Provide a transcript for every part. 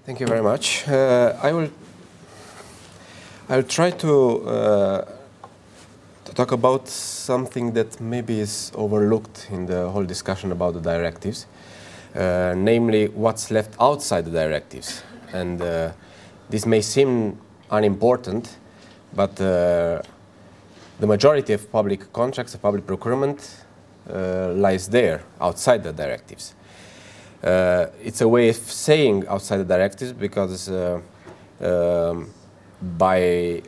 Thank you very much. I'll try to talk about something that maybe is overlooked in the whole discussion about the directives, namely what's left outside the directives. And this may seem unimportant, but the majority of public contracts, of public procurement, lies there, outside the directives. It's a way of saying outside the directives because by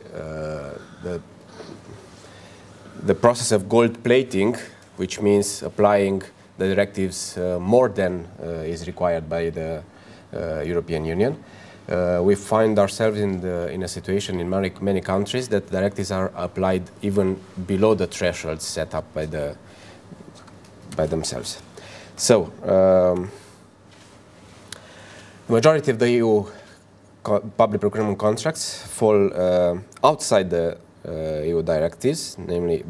the process of gold plating, which means applying the directives more than is required by the European Union, we find ourselves in a situation in many countries that directives are applied even below the thresholds set up by themselves. So, the majority of the EU public procurement contracts fall outside the EU directives, namely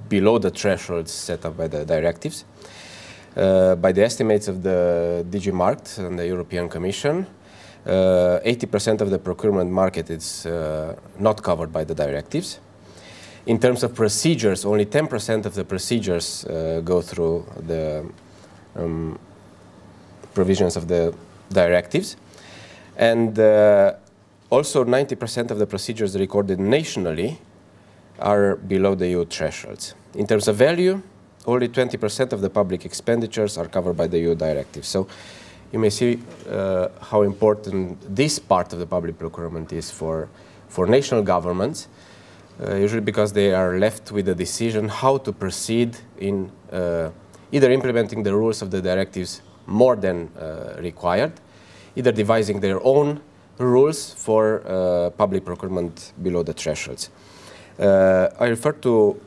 below the thresholds set up by the directives. By the estimates of the DG Markt and the European Commission, 80% of the procurement market is not covered by the directives. In terms of procedures, only 10% of the procedures go through the provisions of the directives. And also 90% of the procedures recorded nationally are below the EU thresholds. In terms of value, only 20% of the public expenditures are covered by the EU directive. So you may see how important this part of the public procurement is for national governments, usually because they are left with the decision how to proceed in either implementing the rules of the directives more than required, either devising their own rules for public procurement below the thresholds. I refer to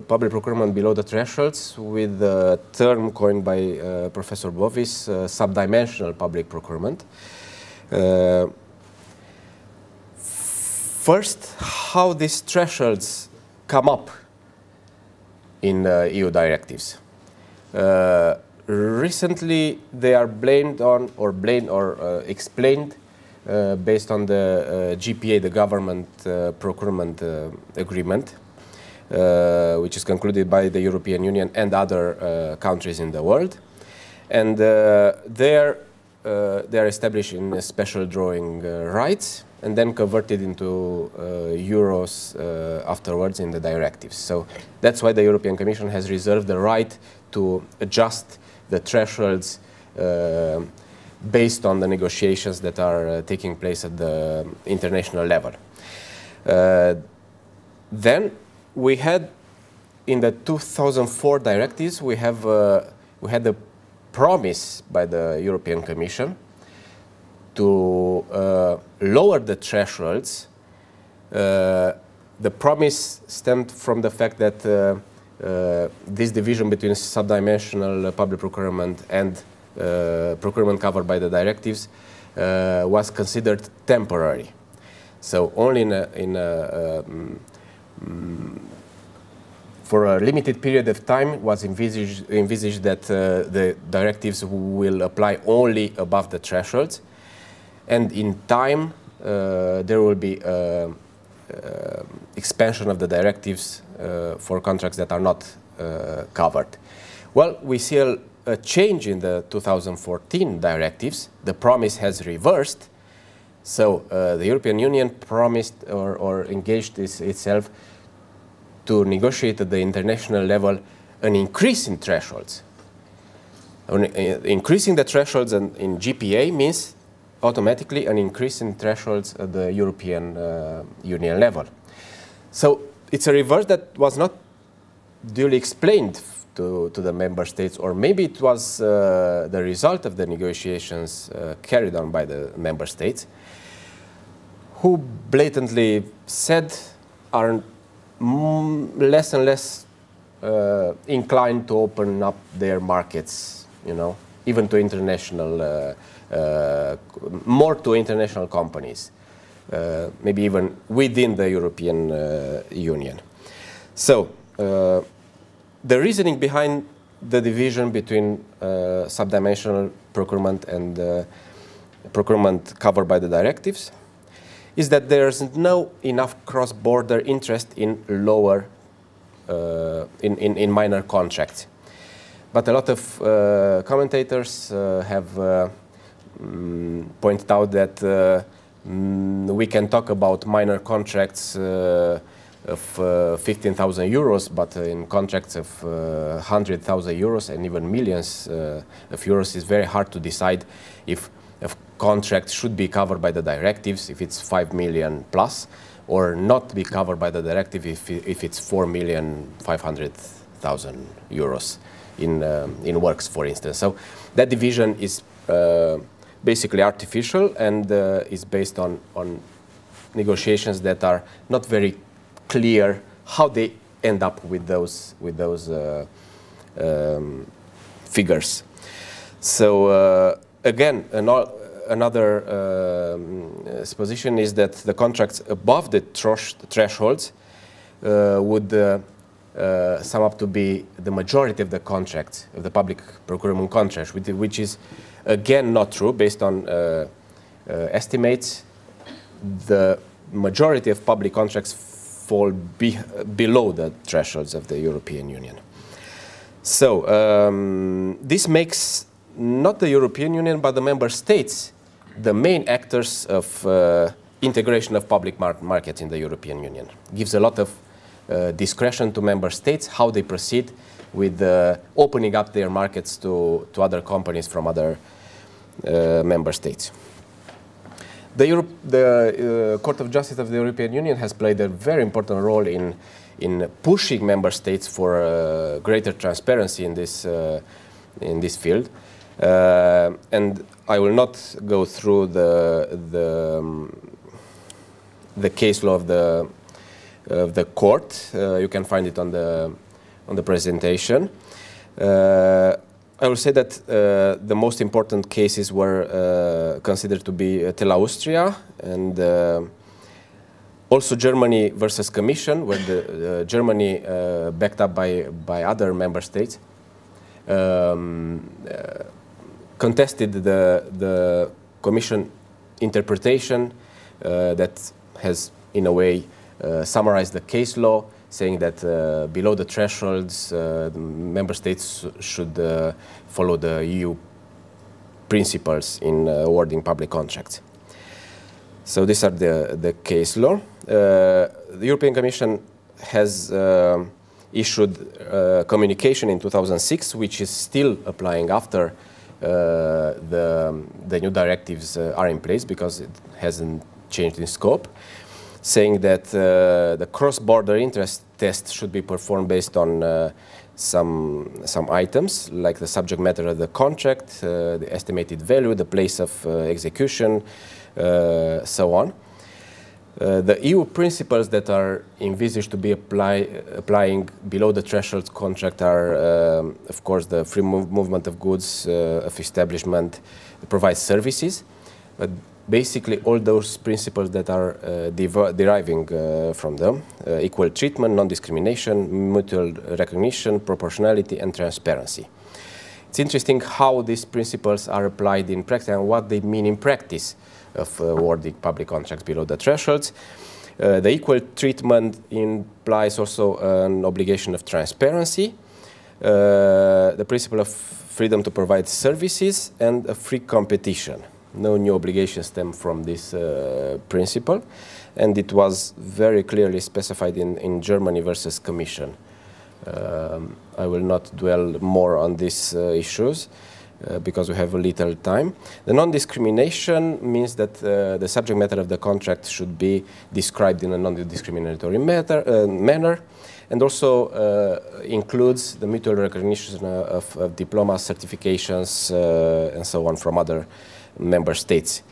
public procurement below the thresholds with the term coined by Professor Bovis, subdimensional public procurement. First, how these thresholds come up in EU directives. Recently, they are blamed on or explained based on the GPA, the Government Procurement Agreement, which is concluded by the European Union and other countries in the world. And they are established in special drawing rights and then converted into euros afterwards in the directives. So that's why the European Commission has reserved the right to adjust the thresholds based on the negotiations that are taking place at the international level. Then we had, in the 2004 directives, we had the promise by the European Commission to lower the thresholds. The promise stemmed from the fact that this division between subdimensional public procurement and procurement covered by the directives was considered temporary. So only for a limited period of time was envisaged that the directives will apply only above the thresholds, and in time there will be expansion of the directives for contracts that are not covered. Well, we see a change in the 2014 directives. The promise has reversed. So the European Union promised or engaged itself to negotiate at the international level an increase in thresholds. Increasing the thresholds in GPA means automatically an increase in thresholds at the European Union level. So it's a reverse that was not duly explained to the member states, or maybe it was the result of the negotiations carried on by the member states, who blatantly said are less and less inclined to open up their markets, you know, even to international, more to international companies, maybe even within the European Union. So the reasoning behind the division between subdimensional procurement and procurement covered by the directives is that there's no enough cross-border interest in lower, in minor contracts. But a lot of commentators have pointed out that we can talk about minor contracts of 15,000 euros, but in contracts of 100,000 euros and even millions of euros, it's very hard to decide if a contract should be covered by the directives if it's 5 million plus, or not be covered by the directive if it's 4,500,000 euros in works, for instance. So that division is basically artificial and is based on negotiations that are not very clear how they end up with those figures. So again, another supposition is that the contracts above the thresholds would sum up to be the majority of the contracts, of the public procurement contracts, which is again not true. Based on estimates, the majority of public contracts fall below the thresholds of the European Union. So this makes not the European Union but the member states the main actors of integration of public markets in the European Union. Gives a lot of discretion to member states how they proceed with opening up their markets to other companies from other member states. The Court of Justice of the European Union has played a very important role in pushing member states for greater transparency in this field. And I will not go through the case law of the court. You can find it on the presentation. I will say that the most important cases were considered to be Tele-Austria and also Germany versus Commission, where the Germany, backed up by other member states, contested the Commission interpretation that has, in a way, summarized the case law, saying that below the thresholds, the member states should follow the EU principles in awarding public contracts. So these are the case law. The European Commission has issued a communication in 2006, which is still applying after the new directives are in place, because it hasn't changed in scope, saying that the cross-border interest test should be performed based on some items, like the subject matter of the contract, the estimated value, the place of execution, so on. The EU principles that are envisaged to be applying below the threshold contract are, of course, the free movement of goods, of establishment, provide services, but basically all those principles that are deriving from them: equal treatment, non-discrimination, mutual recognition, proportionality, and transparency. It's interesting how these principles are applied in practice and what they mean in practice of awarding public contracts below the thresholds. The equal treatment implies also an obligation of transparency, the principle of freedom to provide services, and a free competition. No new obligations stem from this principle, and it was very clearly specified in Germany versus Commission. I will not dwell more on these issues because we have a little time. The non-discrimination means that the subject matter of the contract should be described in a non-discriminatory manner, and also includes the mutual recognition of diplomas, certifications, and so on from other member states.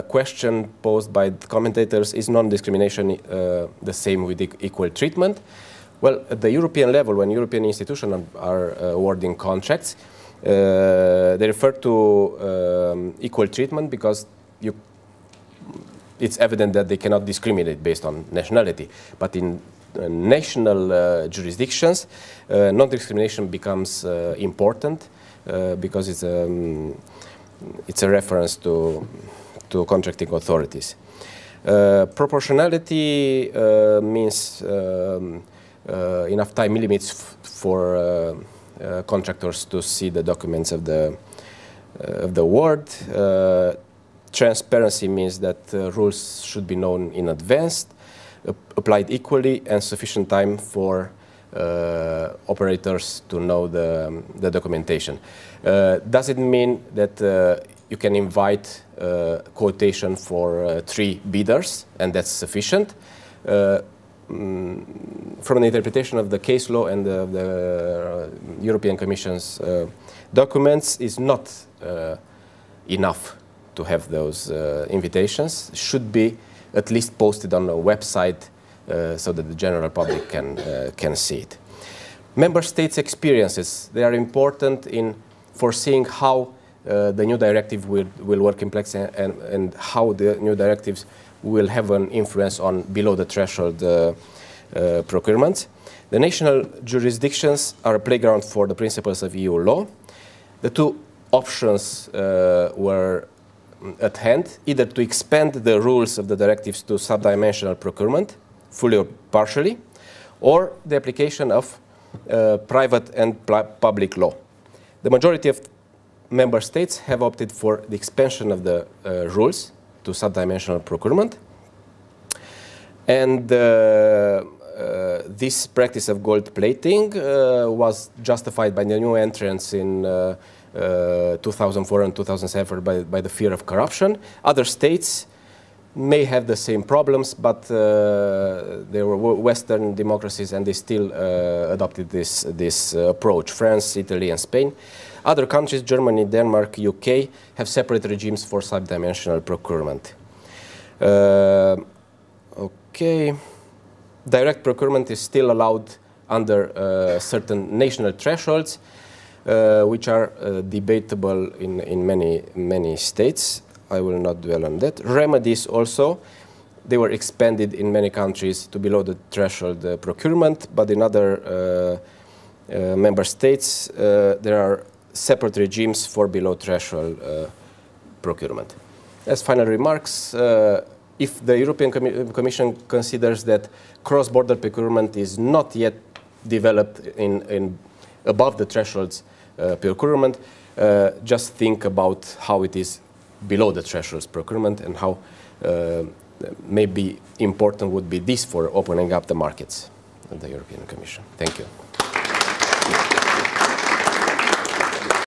Question posed by the commentators: is non-discrimination the same with equal treatment? Well, at the European level, when European institutions are awarding contracts, they refer to equal treatment because it's evident that they cannot discriminate based on nationality. But in national jurisdictions, non-discrimination becomes important because it's it's a reference to contracting authorities. Proportionality means enough time limits for contractors to see the documents of the award. Transparency means that rules should be known in advance, applied equally, and sufficient time for operators to know the documentation. Does it mean that you can invite quotation for 3 bidders and that's sufficient? From the interpretation of the case law and the European Commission's documents, is not enough to have those invitations. Should be at least posted on a website so that the general public can see it. Member states' experiences, they are important in foreseeing how the new directive will work in practice and how the new directives will have an influence on below the threshold procurements. The national jurisdictions are a playground for the principles of EU law. The 2 options were at hand, either to expand the rules of the directives to subdimensional procurement, fully or partially, or the application of private and public law. The majority of member states have opted for the expansion of the rules to subdimensional procurement. And this practice of gold plating was justified by the new entrants in 2004 and 2007 by the fear of corruption. Other states may have the same problems, but they were Western democracies and they still adopted this approach. France, Italy, and Spain. Other countries, Germany, Denmark, UK, have separate regimes for subdimensional procurement. Okay. Direct procurement is still allowed under certain national thresholds, which are debatable in many states. I will not dwell on that. Remedies also, they were expanded in many countries to below the threshold procurement, but in other member states there are separate regimes for below threshold procurement. As final remarks, if the European Commission considers that cross-border procurement is not yet developed in above the thresholds procurement, just think about how it is below the thresholds procurement and how maybe important would be this for opening up the markets of the European Commission. Thank you.